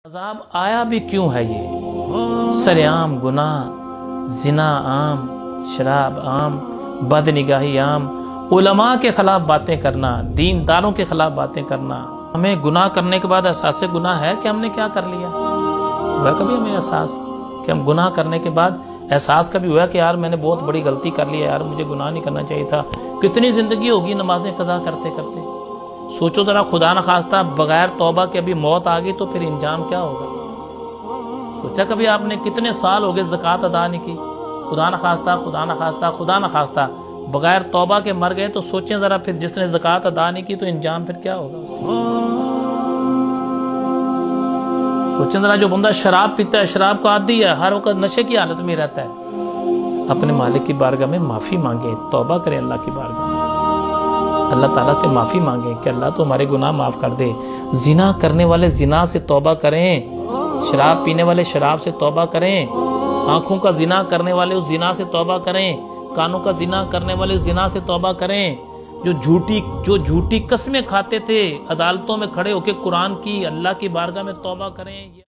عذاب آیا بھی کیوں ہے یہ؟ سرعام گناہ، زنا عام، شراب عام، بد نگاہی عام، علماء کے خلاف باتیں کرنا، دینداروں کے خلاف باتیں کرنا۔ ہمیں گناہ کرنے کے بعد احساس گناہ ہے کہ ہم نے کیا کر لیا؟ ہوا کبھی ہمیں احساس کہ ہم گناہ کرنے کے بعد احساس کبھی ہوا کہ یار میں نے بہت بڑی غلطی کر لی ہے، یار مجھے گناہ نہیں کرنا چاہیے تھا؟ کتنی زندگی ہوگی نمازیں قضا کرتے کرتے۔ سوچو ذرا، خدا نخواستہ بغیر توبہ کے ابھی موت آ گئی تو پھر انجام کیا ہوگا؟ سوچا کبھی آپ نے کتنے سال ہو گئے زکوٰۃ ادا نہیں کی، خدا نخواستہ بغیر توبہ کے مر گئے، تو سوچیں ذرا پھر جس نے زکوٰۃ ادا نہیں کی تو انجام پھر کیا ہوگا اس کا؟ سوچیں ذرا، جو بندہ شراب پیتا ہے، شراب کا عادی ہے، ہر وقت نشے کی حالت میں رہتا ہے، اپنے مالک کی بارگاہ میں معافی مانگے، توبہ کریں اللہ کی بارگاہ میں، اللہ تعالیٰ سے معافی مانگیں کہ اللہ تو ہمارے گناہ معاف کر دے۔ زنا کرنے والے زنا سے توبہ کریں، شراب پینے والے شراب سے توبہ کریں، آنکھوں کا زنا کرنے والے اس زنا سے توبہ کریں، کانوں کا زنا کرنے والے اس زنا سے توبہ کریں، جو جھوٹی قسمیں کھاتے تھے عدالتوں میں کھڑے ہو کے قرآن کی، اللہ کی بارگاہ میں توبہ کریں۔